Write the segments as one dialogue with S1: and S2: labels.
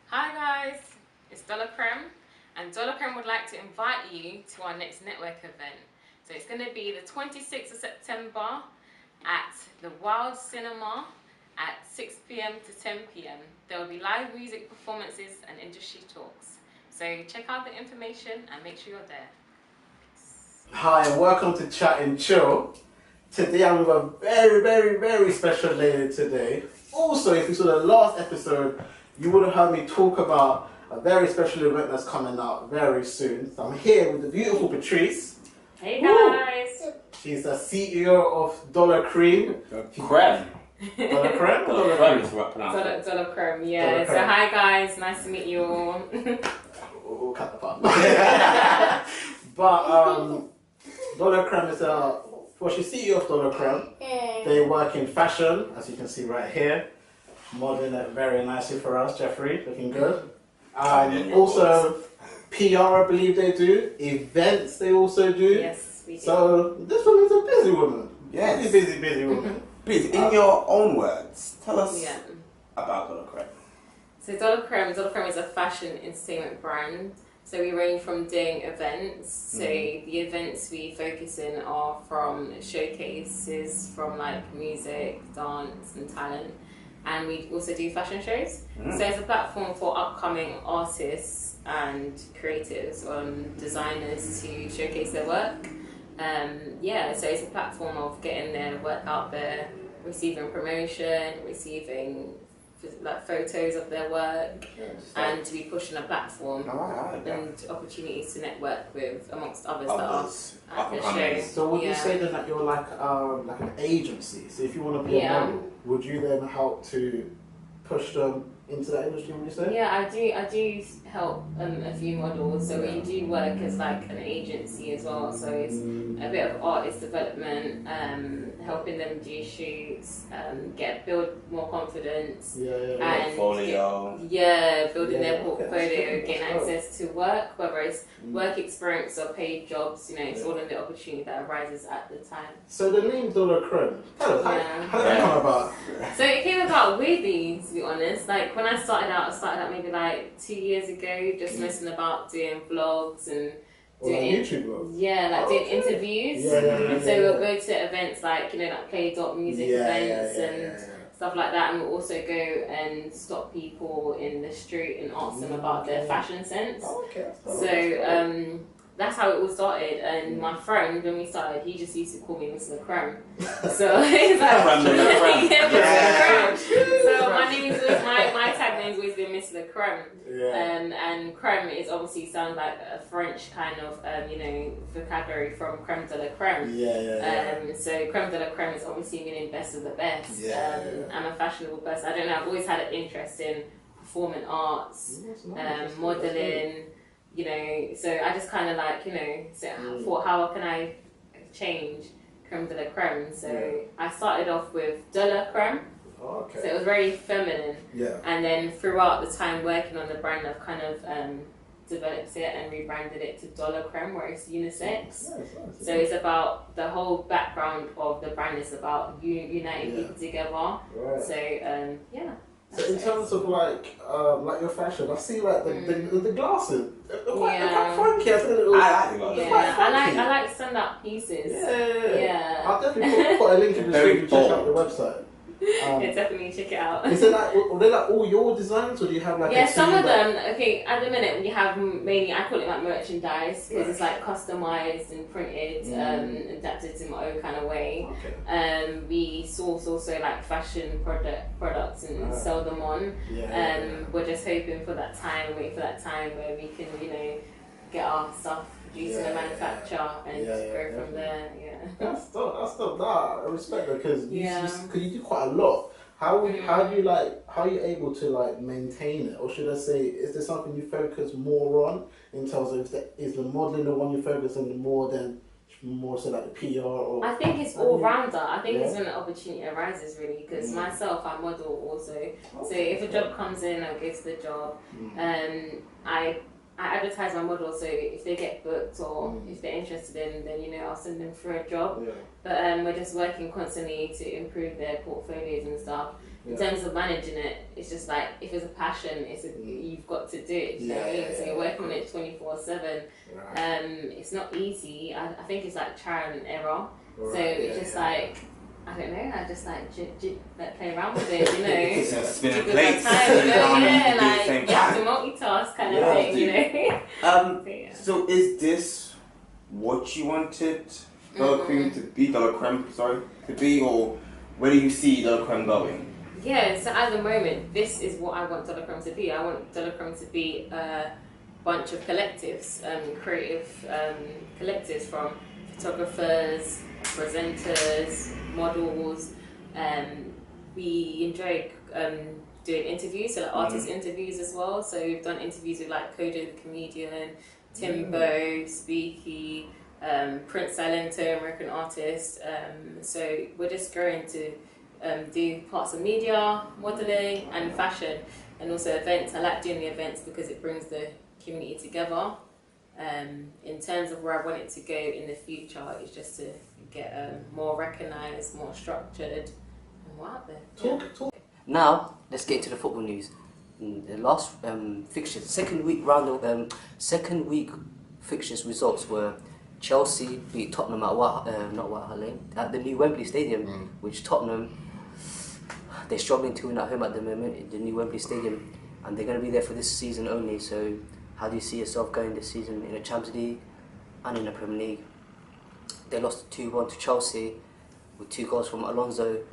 S1: Hi guys, it's Creme, and Creme would like to invite you to our next network event. So it's going to be the 26th of September at the Wild Cinema at 6 p.m. to 10 p.m. There will be live music performances and industry talks. So check out the information and make sure you're there.
S2: Hi and welcome to Chat and Chill. Today I'm with a very special lady today. Also, if you saw the last episode, you would have heard me talk about a very special event that's coming out very soon. So I'm here with the beautiful Patrice.
S1: Hey guys!
S2: She's the CEO of Creme.
S3: Creme.
S2: Creme?
S3: Creme is what pronounced.
S1: Creme, yeah.
S2: Creme.
S1: So hi guys, nice to meet you all.
S2: We'll cut the part. But Creme is she's CEO of Creme. They work in fashion, as you can see right here. Modeling it very nicely for us, Jeffrey, looking good. Also, PR, I believe they do. Events, they also do.
S1: Yes, we do.
S2: So, this woman's a busy woman.
S3: Yes.
S2: Busy woman.
S3: Please, in your own words, tell us
S1: Yeah.
S3: about Creme.
S1: So Creme is a fashion entertainment brand. So we range from doing events. So the events we focus in are from showcases from like music, dance and talent. And we also do fashion shows. So it's a platform for upcoming artists and creatives, designers to showcase their work. So it's a platform of getting their work out there, receiving promotion, receiving like photos of their work, and to be pushing a platform and opportunities to network with amongst others that are at the show.
S2: So would you say then that you're like an agency? So if you want to be a model, would you then help to push them into that industry, would you say?
S1: Yeah, I do help a few models. So we do work as like an agency as well. So it's a bit of artist development, helping them do shoots, build more confidence, and
S3: portfolio.
S1: Building their portfolio, getting access to work, whether it's work experience or paid jobs. It's all in the opportunity that arises at the time.
S2: So the name Creme, how did that come about?
S1: So it came about weirdly, to be honest. Like when I started out maybe like 2 years ago, just messing about doing vlogs and doing
S2: YouTube vlogs.
S1: doing interviews. So we'll go to events like Play Music events and stuff like that, and we'll also go and stop people in the street and ask them about their fashion sense. So that's how it all started. And my friend, when we started, he just used to call me Mr. Creme. So he's like, Creme. So my name is always, my tag name's always been Mr. Creme. And creme is obviously sounds like a French kind of vocabulary from creme de la creme. So creme de la creme is obviously meaning best of the best. I'm a fashionable person. I don't know, I've always had an interest in performing arts, modeling. So I just kind of thought, how can I change creme de la creme? So I started off with de la creme. So it was very feminine. And then throughout the time working on the brand, I've kind of developed it and rebranded it to Creme, where it's unisex. So it's about the whole background of the brand is about uniting people together. So
S2: So in terms of like your fashion, I see like the glasses. They're quite funky. I
S1: like stand-up pieces.
S2: I'll definitely put a link in the description to check out the website.
S1: Definitely check it out.
S2: Is it are they like all your designs, or do you have like
S1: some of them? Okay, at the minute we have mainly, I call it like merchandise, because it's like customized and printed, adapted to my own kind of way. We source also like fashion products and sell them on. We're just hoping for that time, wait for that time where we can get our stuff produced in a manufacturer and go from there.
S2: That's dope. Nah, I respect that because you do quite a lot. How are you able to like maintain it, or should I say, is there something you focus more on in terms of is the modeling the one you focus on more so like the PR? Or
S1: I think it's all rounder. I think it's when the opportunity arises really, because myself I model also. So if a job comes in, I'll go to the job. I advertise my models, so if they get booked or if they're interested in, then I'll send them for a job. But we're just working constantly to improve their portfolios and stuff. in terms of managing it, it's just like, if it's a passion, you've got to do it, you know what I mean? So you're working on it 24/7. It's not easy. I think it's like trial and error. So it's just like, I don't know, I just like play around with it, you know.
S3: Spinning plates.
S1: You have to multitask kind of thing, you know.
S3: So is this what you wanted Creme to be, to be, or where do you see Creme going?
S1: Yeah, so at the moment, this is what I want Creme to be. I want Creme to be a bunch of collectives, creative collectives, from photographers, presenters, models. We enjoy doing interviews, so like artist interviews as well. So we've done interviews with like Kojo the comedian, Timbo, Speaky, Prince Silento, American artist. So we're just going to do parts of media, modelling and fashion, and also events. I like doing the events because it brings the community together. In terms of where I want it to go in the future, it's just to get more recognised, more structured, and more out there.
S4: Talk. Now, let's get into the football news. The last fixtures, second week fixtures results were Chelsea beat Tottenham at the new Wembley Stadium, which Tottenham, they're struggling to win at home at the moment in the new Wembley Stadium, and they're going to be there for this season only. So how do you see yourself going this season in the Champions League and in the Premier League? They lost 2-1 to Chelsea with 2 goals from Alonso.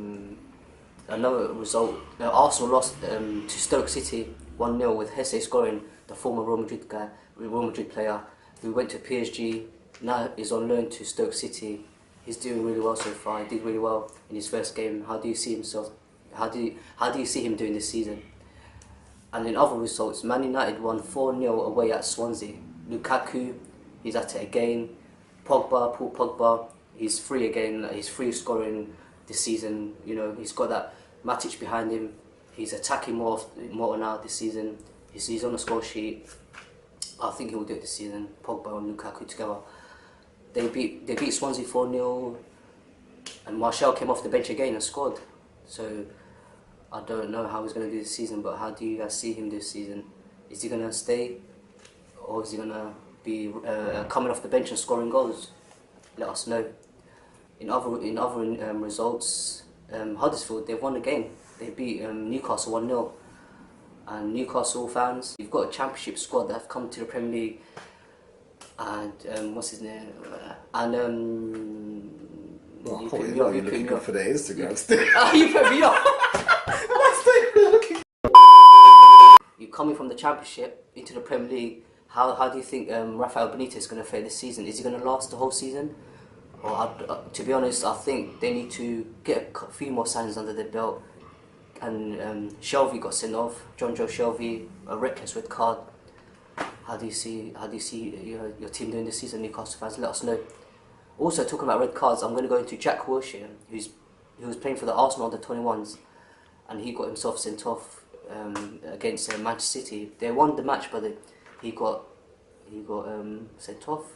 S4: Another result, Arsenal lost to Stoke City 1-0 with Hesse scoring, the former Real Madrid player who went to PSG, now is on loan to Stoke City. He's doing really well so far. He did really well in his first game. How do you see himself? How do you see him doing this season? And in other results, Man United won 4-0 away at Swansea. Lukaku, he's at it again. Paul Pogba, he's free again. He's free scoring this season. You know, he's got that Matic behind him. He's attacking more now this season. He's on the score sheet. I think he will do it this season. Pogba and Lukaku together. They beat Swansea 4-0, and Martial came off the bench again and scored. So I don't know how he's going to do this season, but how do you guys see him this season? Is he going to stay, or is he going to be coming off the bench and scoring goals? Let us know. In other results, Huddersfield, they've won the game. They beat Newcastle 1-0. And Newcastle fans, you've got a championship squad that have come to the Premier League. And what's his name? And
S5: I thought you were looking good for the Instagram still.
S4: You put me up. You're coming from the Championship into the Premier League. How do you think Rafael Benitez is going to fare this season? Is he going to last the whole season? Or to be honest, I think they need to get a few more signings under their belt. And Shelvey got sent off. John Joe Shelvey, a reckless red card. How do you see your team doing this season, Newcastle fans? Let us know. Also, talking about red cards, I'm going to go into Jack Wilshere, who was playing for the Arsenal under-21s, and he got himself sent off against Manchester City. They won the match, but he got sent off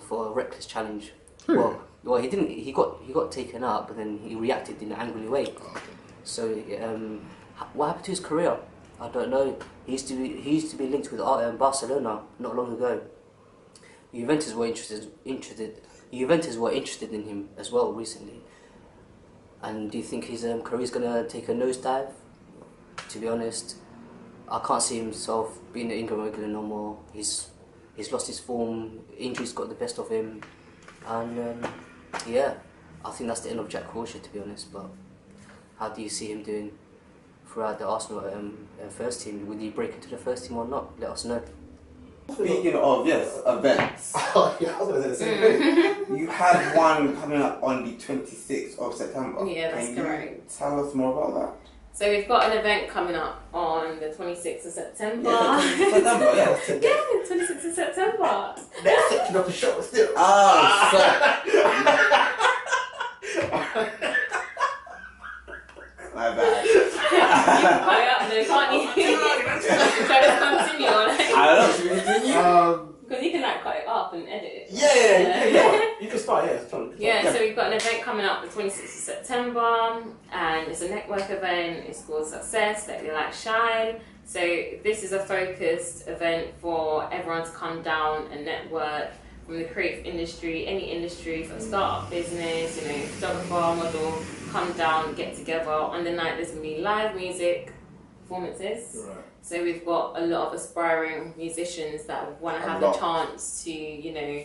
S4: for a reckless challenge. Well, he didn't. He got taken out, but then he reacted in an angry way. So, what happened to his career? I don't know. He used to be linked with Barcelona not long ago. Juventus were interested in him as well recently. And do you think his career is gonna take a nosedive? To be honest, I can't see himself being an England regular no more. He's lost his form. Injuries got the best of him, and I think that's the end of Jack Wilshere, to be honest. But how do you see him doing throughout the Arsenal first team? Will he break into the first team or not? Let us know.
S3: Speaking of, events.
S2: Oh, yeah, I was going to say the same thing.
S3: You had one coming up on the 26th of September.
S1: Yeah, that's
S3: Can
S1: correct.
S3: you tell us more about that?
S1: So we've got an event coming up on the 26th of September.
S3: September, yeah.
S1: Yeah, 26th of September.
S2: Next section of the show still.
S3: My bad.
S1: No, can't you? Try to continue on it.
S3: I don't know, should we continue?
S1: Because you can like cut it up and edit it.
S2: You can start,
S1: Yeah, so we've got an event coming up the 26th of September, and it's a network event. It's called Success, Let Your Light Shine. So this is a focused event for everyone to come down and network from the creative industry, any industry, from startup business, you know, photographer, model, come down, get together. On the night there's going to be live music performances.
S2: Right.
S1: So we've got a lot of aspiring musicians that want to have a chance to, you know,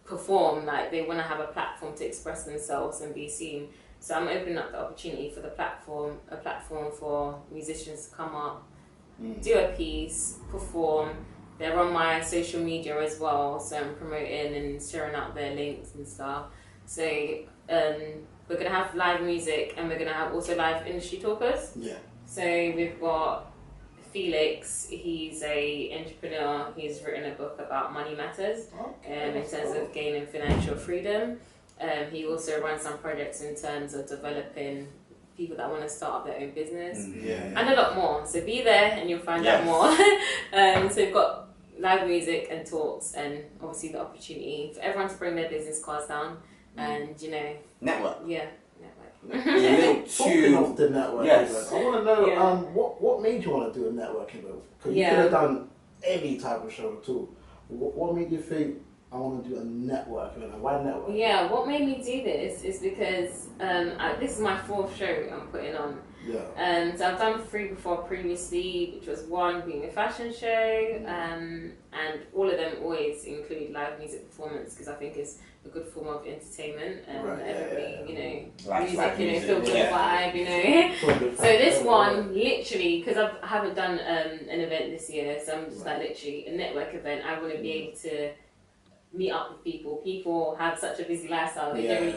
S1: perform. Like they want to have a platform to express themselves and be seen. So I'm opening up the opportunity for a platform for musicians to come up, do a piece, perform. They're on my social media as well, so I'm promoting and sharing out their links and stuff. So we're gonna have live music, and we're gonna have also live industry talkers.
S2: Yeah.
S1: So we've got Felix. He's a entrepreneur. He's written a book about money matters, in terms of gaining financial freedom. He also runs some projects in terms of developing people that want to start up their own business, and a lot more. So be there and you'll find out more. So we've got live music and talks, and obviously the opportunity for everyone to bring their business cards down and, you know,
S3: network.
S1: Yeah, network.
S2: Talking of the network event, I want to know what made you want to do a networking event? Because you could have done any type of show at all. What made you think I want to do a network event? Why network?
S1: Yeah, what made me do this is because this is my 4th show I'm putting on.
S2: Yeah.
S1: So I've done 3 before previously, which was 1 being a fashion show, and all of them always include live music performance because I think it's a good form of entertainment and everybody, you know, music, feel good vibe, you know. So this one, literally, because I haven't done an event this year, so I'm just like literally a network event. I want to be able to meet up with people. People have such a busy lifestyle, they don't really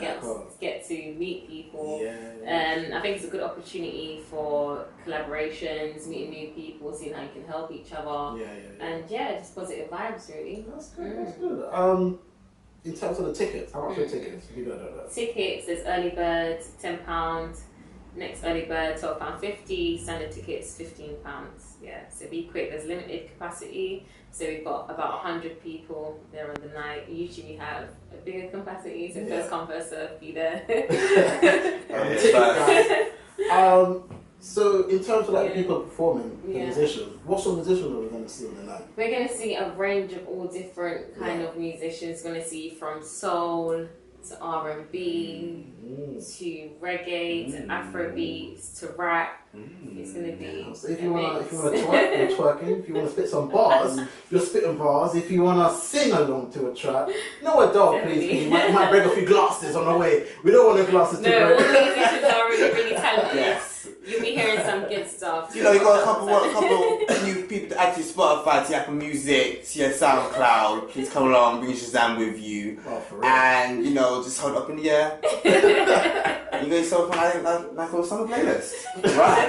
S1: get to meet people. I think it's a good opportunity for collaborations, meeting new people, seeing how you can help each other. And just positive vibes, really.
S2: That's good. That's good. In terms of the tickets, how much are tickets? If you don't know that.
S1: Tickets, there's early bird £10. Next early bird £12.50. Standard tickets £15. Yeah, so be quick. There's limited capacity. So we've got about 100 people there on the night. Usually we have a bigger capacity, so first come, first serve, be there.
S2: So in terms of like people performing, the musicians, what sort of musicians are we going to see on the night?
S1: We're going to see a range of all different kind of musicians. We're going to see from soul to R&B to reggae to Afrobeats to rap. It's going to be
S2: so if you want to twerk, you're twerking. If you want to spit some bars, you're spitting bars. If you want to sing along to a track, no adult, please. Might break a few glasses on the way. We don't want the glasses to break.
S1: No, all the musicians are really talented. You'll be hearing some good stuff.
S3: You know, you got a couple new people to add to Spotify, to Apple Music, to your SoundCloud. Please come along, bring Shazam with you, and you know, just hold it up in the air. You got yourself on like a summer playlist, right?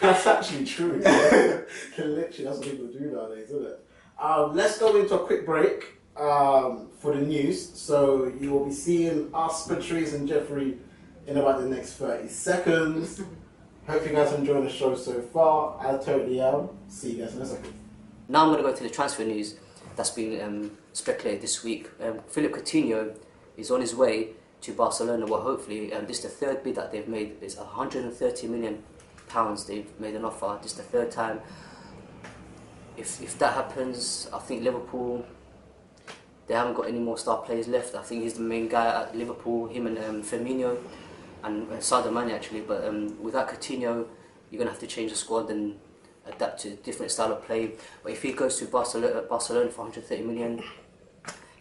S2: That's actually true. Literally, that's what people do nowadays, isn't it? Let's go into a quick break for the news. So you will be seeing us, Patrice and Jeffrey, in about the next 30 seconds. Hope you guys are enjoying the show so far. I totally am. See you guys in a second.
S4: Now I'm going to go to the transfer news that's been speculated this week. Philip Coutinho is on his way to Barcelona. Well, hopefully, this is the 3rd bid that they've made. It's £130 million they've made an offer. This is the 3rd time. If that happens, I think Liverpool, they haven't got any more star players left. I think he's the main guy at Liverpool, him and Firmino and Sadio Mane actually. But without Coutinho, you're going to have to change the squad and adapt to a different style of play. But if he goes to Barcelona for 130 million,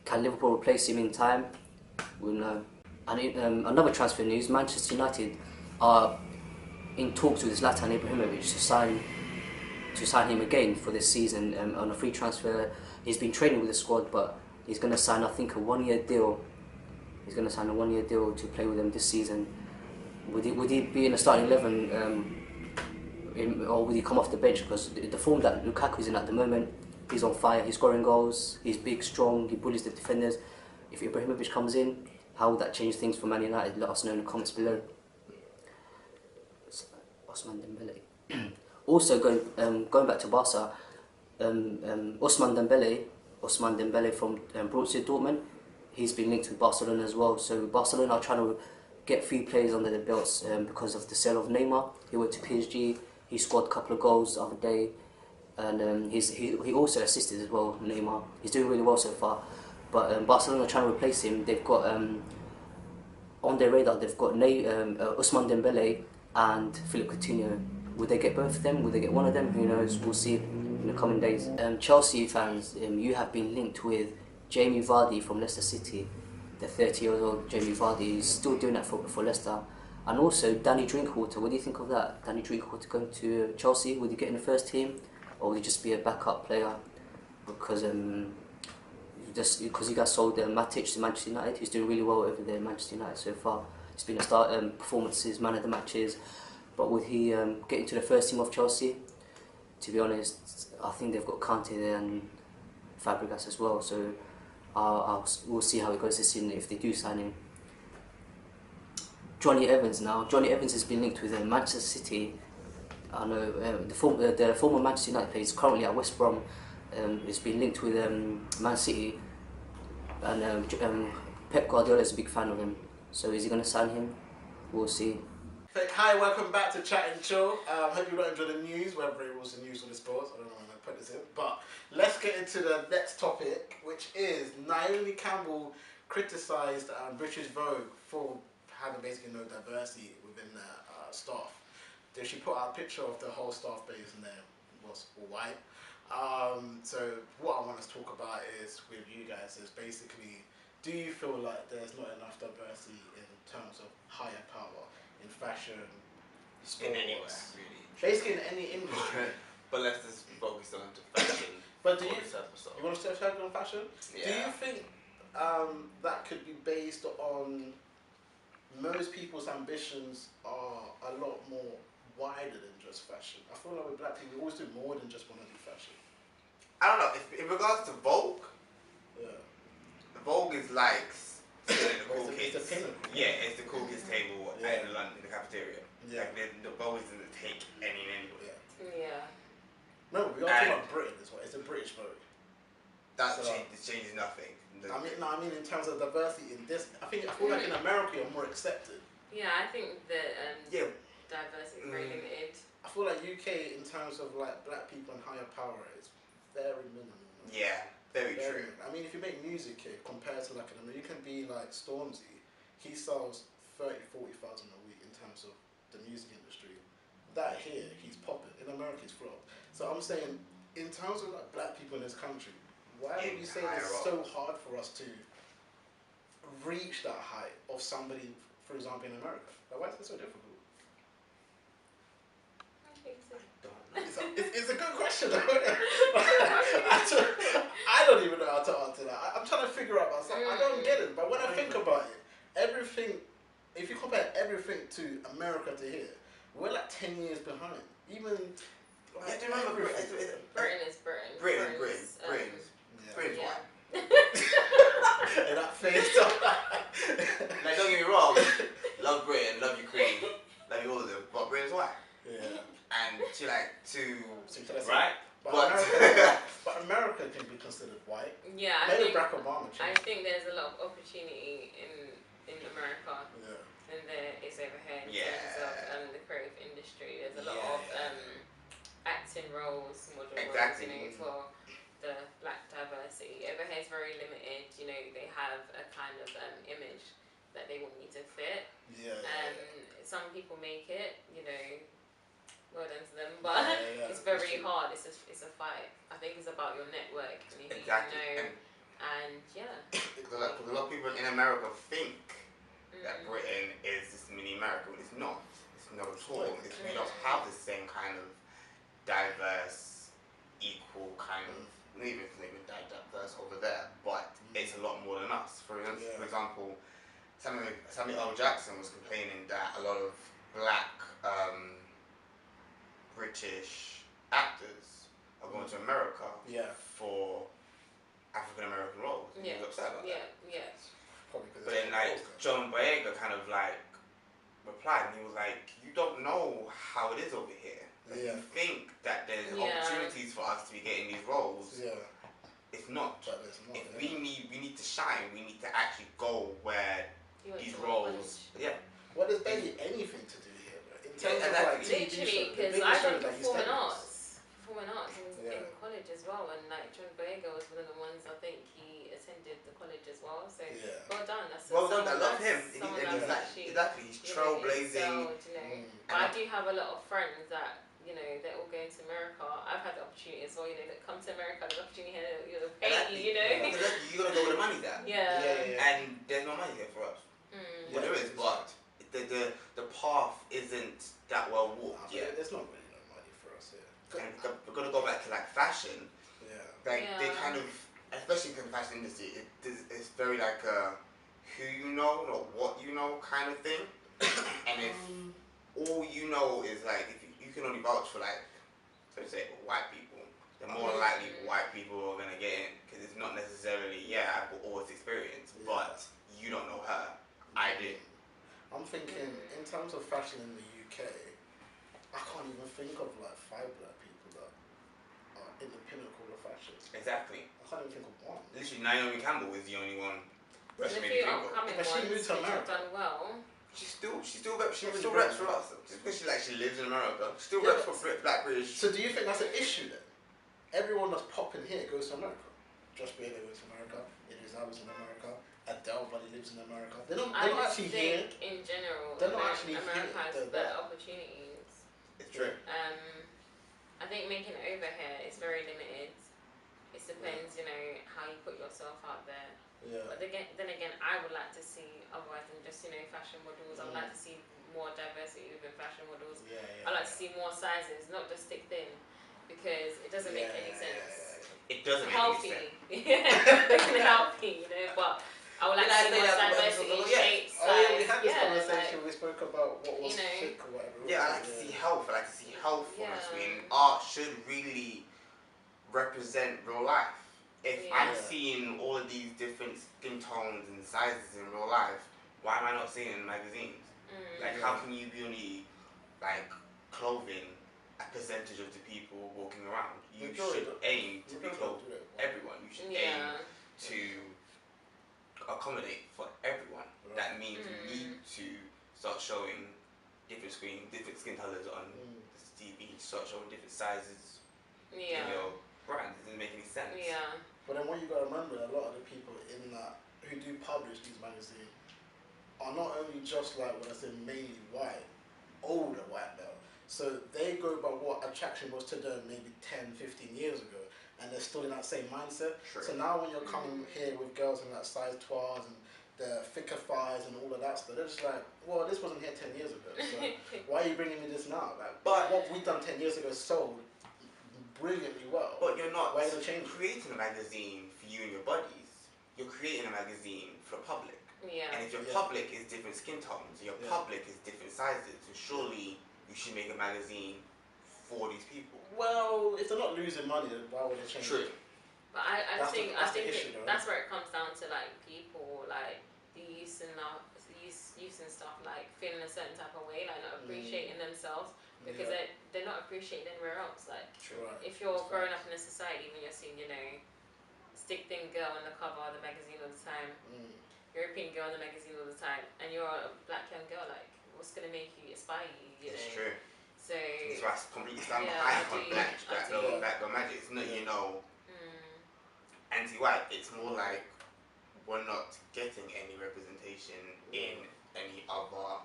S4: can Liverpool replace him in time? We'll know. And another transfer news, Manchester United are in talks with Zlatan Ibrahimovic to sign him again for this season on a free transfer. He's been training with the squad, but he's going to sign, I think, a 1-year deal. He's going to sign a 1-year deal to play with them this season. Would he be in the starting 11, or would he come off the bench? Because the form that Lukaku's in at the moment, he's on fire. He's scoring goals. He's big, strong. He bullies the defenders. If Ibrahimovic comes in, how would that change things for Man United? Let us know in the comments below. Osman Dembele. Also, going back to Barca, Ousmane Dembele from Borussia Dortmund, he's been linked with Barcelona as well. So Barcelona are trying to get 3 players under their belts because of the sale of Neymar. He went to PSG, he scored a couple of goals the other day, and he also assisted as well, Neymar. He's doing really well so far. But Barcelona are trying to replace him. They've got, on their radar, they've got Ousmane Dembele and Philippe Coutinho. Would they get both of them? Would they get one of them? Who knows? We'll see in the coming days. Chelsea fans, you have been linked with Jamie Vardy from Leicester City. The 30-year-old Jamie Vardy is still doing that for Leicester. And also Danny Drinkwater. What do you think of that? Danny Drinkwater going to Chelsea? Would he get in the first team, or would he just be a backup player? Because he got sold Matic to Manchester United. He's doing really well over there in Manchester United so far. He's been a star performances, man of the matches. But would he get into the first team of Chelsea? To be honest, I think they've got Kante there and Fabregas as well. So we'll see how it goes this season if they do sign him. Johnny Evans now. Johnny Evans has been linked with Manchester City. I know the former Manchester United player is currently at West Brom. He's been linked with Man City, and Pep Guardiola is a big fan of him. So is he going to sign him? We'll see.
S2: Hi, welcome back to Chat and Chill. Hope you enjoyed the news, whether it was the news or the sports. I don't know when I put this in, but let's get into the next topic, which is Naomi Campbell criticised British Vogue for having basically no diversity within their staff. She put out a picture of the whole staff base and there was all white. So what I want to talk about is with you guys is basically, do you feel like there's not enough diversity in terms of higher power in fashion, sports,
S3: in anywhere really?
S2: Basically in any industry.
S3: But let's just focus on fashion.
S2: But do you want to stay on fashion?
S3: Yeah.
S2: Do you think that could be based on most people's ambitions are a lot more wider than just fashion? I feel like with black people, we always do more than just want to do fashion.
S3: I don't know. In regards to Vogue,
S2: Yeah.
S3: Vogue is like the cool
S2: It's
S3: kids.
S2: the pinnacle.
S3: Yeah, it's the cool kids table
S2: Yeah.
S3: in London, in the cafeteria.
S2: Yeah.
S3: Like the Vogue doesn't take any and anywhere.
S1: Yeah.
S2: No, we are talking about Britain as well. It's a British Vogue.
S3: That
S2: So-
S3: changes nothing.
S2: I mean in terms of diversity in this, I feel like in America you're more accepted.
S1: Yeah, I think that
S3: Yeah.
S1: diversity is very limited.
S2: I feel like UK in terms of like black people and higher power is very minimal.
S3: Yeah, very true.
S2: I mean, if you make music here compared to like an American, you can be like Stormzy. He sells 30,000-40,000 a week in terms of the music industry. That here, he's popping. In America, he's flopped. So I'm saying, in terms of like black people in this country, why would you say it's so hard for us to reach that height of somebody, for example, in America? Like, why is it so difficult?
S1: I think so.
S2: It's a good question. I don't even know how to answer that. I'm trying to figure out myself. I don't get it. But when I think about it, everything, if you compare everything to America to here, we're like 10 years behind. Even like,
S3: do you remember
S1: Britain is Britain.
S3: Britain.
S1: Yeah.
S2: in that phase.
S3: Like, don't get me wrong, love Britain, love you Creme, love you all of them, but Britain's white.
S2: Yeah.
S3: And she like to,
S2: right?
S3: But
S2: But America can be considered white.
S1: Yeah,
S2: Maybe Barack Obama
S1: I
S2: changed.
S1: think there's a lot of opportunity in America
S2: Yeah.
S1: than there is over here in
S3: Yeah.
S1: terms of the creative industry. There's a lot
S3: Yeah.
S1: of acting roles, model
S3: Exactly.
S1: roles, as well. The black diversity over here is very limited. They have a kind of image that they want you to fit.
S2: Yeah.
S1: Some people make it, well done to them, but it's very hard. It's a fight. I think it's about your network and who
S3: exactly.
S1: you know, and yeah.
S3: Because a lot of people in America think that Britain is this mini America, but it's not. It's not at all. We don't have the same kind of diverse, equal kind of, not even diverse over there, but it's a lot more than us. For example, Samuel L. Jackson was complaining that a lot of black British actors are going to America for African American roles. He was upset about that.
S1: Yeah.
S3: But then John Boyega kind of like replied and he was like, you don't know how it is over here. You think that there's opportunities for us to be getting these roles.
S2: Yeah.
S3: It's not.
S2: But it's not.
S3: If we need to shine, we need to actually go where these roles. Yeah.
S2: Well, there's barely anything to do here, bro. In terms of like
S1: literally, because I done performing arts in college as well, and like John Boyega was one of the ones. I think he attended the college as well. So well done.
S3: Well done. I love him. He's trailblazing.
S1: But I do have a lot of friends that, you know, they're all going to America. I've had the opportunity as well, you know, that come to America, there's opportunity here, you know, pay, you know.
S3: Exactly. You're gonna go with the money there. And there's no money here for us. Well, there is, but the path isn't that well walked yet.
S2: There's not really no money for us here.
S3: And we're gonna go back to like fashion. They kind of, especially in the fashion industry, it's very like a who you know, not what you know kind of thing. And if all you know is like, if you can only vouch for like, so to say, white people, then more likely white people are gonna get in, because it's not necessarily, I've got all this experience, but you don't know her. I did.
S2: I'm thinking, in terms of fashion in the UK, I can't even think of like 5 black people that are in the pinnacle of fashion.
S3: Exactly.
S2: I can't even think of one.
S3: Literally, Naomi Campbell is the only one.
S1: There's a few upcoming ones
S2: she moved to America.
S1: which have done well.
S3: She still reps for us. Just because she lives in America. She still reps for Black British.
S2: So do you think that's an issue then? Everyone that's popping here goes to America. Josh Bailey goes to America. Idris Elba's in America. Adele Buddy lives in America. They're not actually here.
S1: I think in general,
S2: they're not actually
S1: America
S2: here.
S1: has better opportunities.
S3: It's true.
S1: I think making it over here is very limited. It depends, you know, how you put yourself out there. But then again, I would like to see, otherwise than just, you know, fashion models, I would like to see more diversity within fashion models. I'd like to see more sizes, not just stick thin, because it doesn't make any sense.
S3: It doesn't make
S1: healthy.
S3: any sense.
S1: Healthy, you know, but I would like to see more diversity in shapes, size.
S2: We had this conversation, we spoke about what was thick or whatever.
S3: I like to see health. I like to see health, honestly. And art should really represent real life. If I'm seeing all of these different skin tones and sizes in real life, why am I not seeing it in magazines? Like, how can you be only, like, clothing a percentage of the people walking around? You should aim to be clothed everyone. You should aim to accommodate for everyone. That means you need to start showing different skin colors on the TV, start showing different sizes in your brand. It doesn't make any sense.
S2: But then what you got to remember, a lot of the people in that who do publish these magazines are not only just like, when I say mainly white, older white though. So they go by what attraction was to them maybe 10, 15 years ago, and they're still in that same mindset.
S3: True.
S2: So now when you're coming here with girls in that size 12s and the thicker thighs and all of that stuff, they're just like, well, this wasn't here 10 years ago, so why are you bringing me this now? Like, but what we done 10 years ago sold brilliantly well.
S3: But you're not
S2: creating
S3: a magazine for you and your buddies. You're creating a magazine for the public. And if your public is different skin tones, your public is different sizes, so surely you should make a magazine for these people.
S2: Well, if they're not losing money, then why would they change
S1: it? But I think that's where it comes down to, like, people, like the youth and stuff, like feeling a certain type of way, like not appreciating themselves, because they're not appreciated anywhere else. Like, if you're growing up in a society when you're seeing, you know, stick thin girl on the cover of the magazine all the time, European girl in the magazine all the time, and you're a black young girl, like, what's gonna make you inspire you?
S3: It's true.
S1: So
S3: that's why I completely stand behind Black Girl Magic. It's not, you know, anti-white. It's more like we're not getting any representation in any other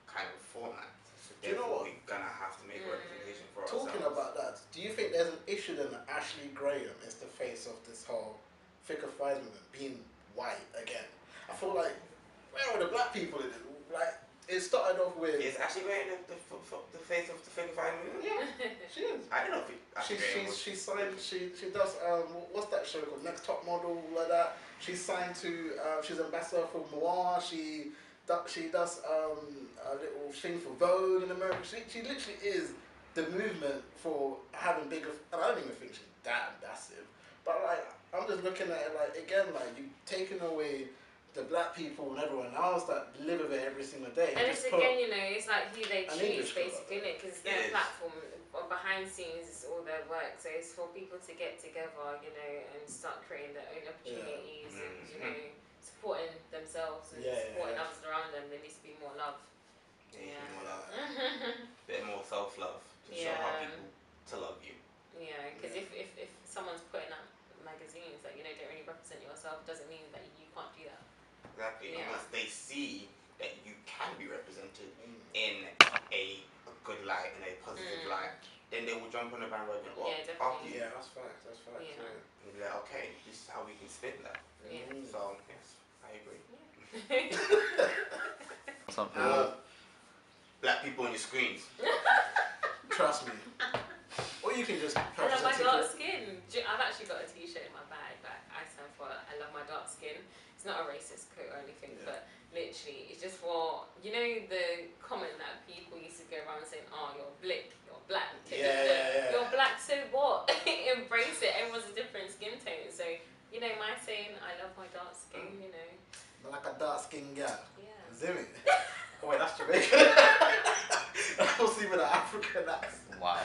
S3: kind of format. So therefore, we're gonna have to make a representation for ourselves.
S2: Talking about that, do you think there's an issue then that Ashley Graham is the face of this whole thicker thighs movement being white again? I feel like, where are the black people in it? Like, it started off with...
S3: Is Ashley Graham the face of the thicker thighs movement?
S2: Yeah, she is.
S3: I don't know if
S2: she signed, she does, what's that show called? Next Top Model, like that. She's signed to, she's ambassador for Moa, she does a little thing for Vogue in America. She literally is the movement for having bigger, and I don't even think she's that massive. But like, I'm just looking at it like, again, like, you've taken away the black people and everyone else that live with it every single day.
S1: And it's again, you know, it's like who they choose basically, isn't it? Because their platform, or behind scenes, is all their work. So it's for people to get together, you know, and start creating their own opportunities and, you know, supporting themselves and supporting others around them. There needs to be more love.
S3: More love. Bit more self-love to show how people to love you.
S1: Yeah, because if someone's putting out magazines that, you know, don't really represent yourself, doesn't mean that you can't do that.
S3: Exactly. And once they see that you can be represented in a good light, in a positive light, then they will jump on the bandwagon. After you.
S2: Yeah, that's facts. That's facts.
S3: And they'll be like, okay, this is how we can spin that. So yes, I agree. Black people on your screens.
S2: Trust me. Or you can just
S1: I love my dark skin. I've actually got a t-shirt in my bag that I stand for. I love my dark skin. It's not a racist coat or anything, but literally, it's just for, you know, the comment that people used to go around saying, oh, you're black, you're black, so what? Embrace it. Everyone's a different skin tone. So, you know, my saying, I love my dark skin, you know.
S2: Like a dark skin girl.
S1: Yeah.
S2: Zimmy. Oh wait, that's Jamaican. I was even an African accent.
S3: Wow.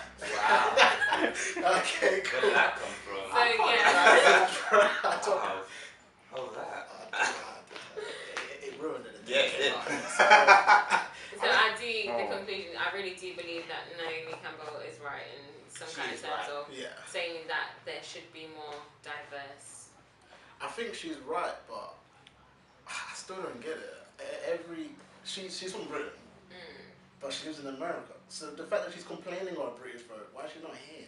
S2: Okay, cool.
S3: Where did that come from?
S1: So yeah.
S3: How was that?
S2: It ruined it.
S3: Yeah, it did.
S1: So I do, the conclusion, I really do believe that Naomi Campbell is right in some kind of sense of saying that there should be more diverse.
S2: I think she's right, but I still don't get it. She's from Britain, but she lives in America. So the fact that she's complaining on British folk, why is she not here?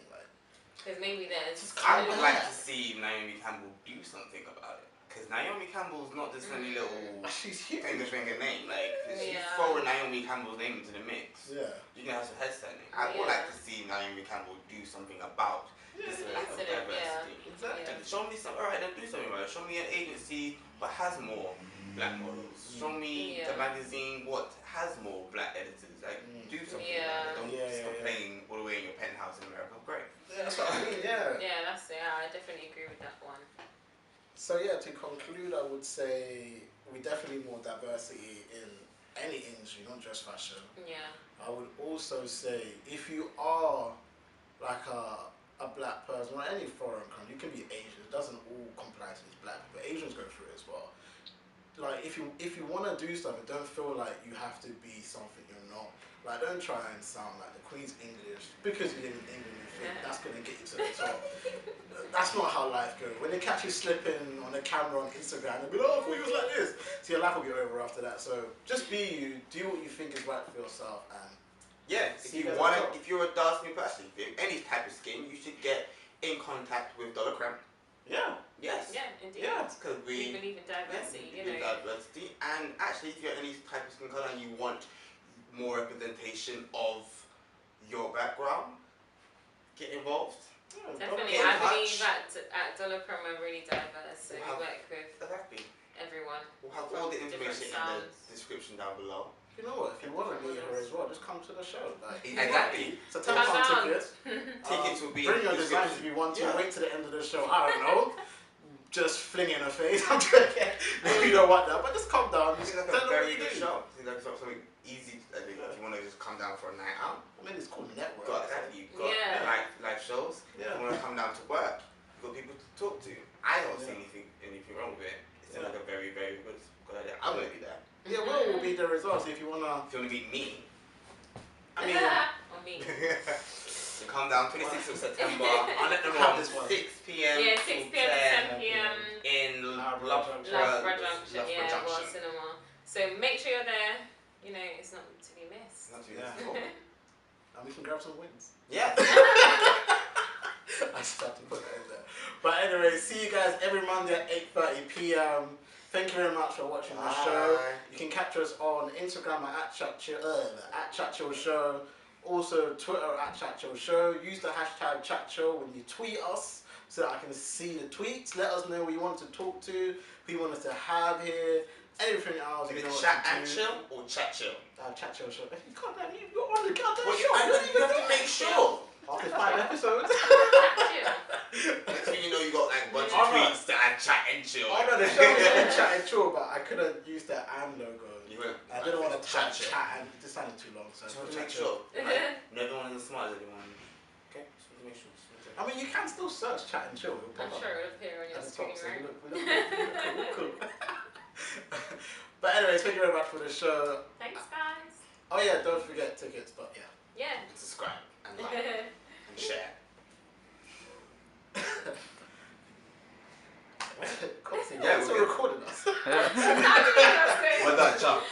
S1: Because maybe there's...
S3: I would like to see Naomi Campbell do something about it. Because Naomi Campbell's not just any little finger name. Like, she's throwing Naomi Campbell's name into the mix.
S2: Yeah.
S3: You can have some head standing. I would like to see Naomi Campbell do something about this lack of diversity.
S2: Exactly.
S3: Show me something, alright, then do something about it. Show me an agency what has more black models. Show me the magazine what has more black editors. Like, do something about it. Don't just complain all the way in your penthouse in America. Great.
S2: Yeah, that's what I mean,
S1: I definitely agree with that one.
S2: So yeah, to conclude, I would say we definitely need more diversity in any industry, not just fashion.
S1: Yeah.
S2: I would also say if you are like a black person or any foreign country, you can be Asian. It doesn't all comply to these black people. Asians go through it as well. Like if you want to do something, don't feel like you have to be something you're not. Like don't try and sound like the Queen's English because you live in England and think that's gonna get you to the top. That's not how life goes. When they catch you slipping on the camera on Instagram, they'll be like, oh, I thought you was like this. So your life will be over after that. So just be you, do what you think is right for yourself, and
S3: if you're a dark skin person, any type of skin, you should get in contact with Creme.
S2: Yeah.
S3: Yes.
S1: Yeah, indeed.
S3: Yeah, because we
S1: believe in diversity.
S3: You know. Diversity, and actually, if you're any type of skin color and you want more representation of your background, get involved.
S1: Definitely, I believe at Creme we're really diverse. So we work with everyone.
S3: We'll have all the information in the description down below.
S2: You know what? If you want to meet her as well, just come to the show. Like,
S3: exactly.
S2: It's a £10 ticket.
S3: Tickets will be.
S2: Bring your designs if you want to. Wait to the end of the show. I don't know. Just fling in her face. I'm joking. You don't want that, but just calm down.
S3: It's like a very good show. It's like something easy. If you want to just come down for a night out.
S2: I mean, it's called network.
S3: You've got live shows. Yeah. If you want to come down to work, you've got people to talk to. I don't see anything wrong with it. It's like a very, very good idea. I'm going to be there.
S2: Yeah, will be the results if you wanna
S3: meet me.
S2: I mean,
S1: or me.
S3: So come down 26th of September. I'll let them know 6 p.m.
S1: Yeah, 6 p.m. to 10 p.m.
S3: in
S1: Loughborough Junction. Yeah, World Cinema. So make sure you're there. You know, it's not to be missed.
S3: Not to be missed.
S2: And we can grab some wins.
S3: Yeah.
S2: I just have to put that in there. But anyway, see you guys every Monday at 8:30 p.m. Thank you very much for watching the show. You can catch us on Instagram at Chatchill Show. Also Twitter at Chatchill Show. Use the hashtag Chatchill when you tweet us so that I can see the tweets. Let us know who you want to talk to, who you want us to have here. Anything else.
S3: Is it Chat and Chill or Chat Chill?
S2: Chatchill Show. You're on the goddamn
S3: show.
S2: You
S3: have to make sure.
S2: After 5 episodes.
S3: Next thing you know, you got like a bunch of tweets that I chat and chill.
S2: Oh no, the show was called Chat and Chill, but I couldn't use the and logo. I didn't want to type chat and it just sounded too long. So
S3: just make sure. Right? No, everyone is smart as anyone. Okay, just make sure.
S2: I mean, you can still search Chat and Chill.
S1: I'm sure it will appear on your screen, right?
S2: Cool. But anyway, thank you very much for the show.
S1: Thanks, guys.
S2: Oh yeah, don't forget tickets, but yeah.
S1: Yeah.
S3: Subscribe and like and share.
S2: Yeah, we're recording us.
S3: Well done, Chuck.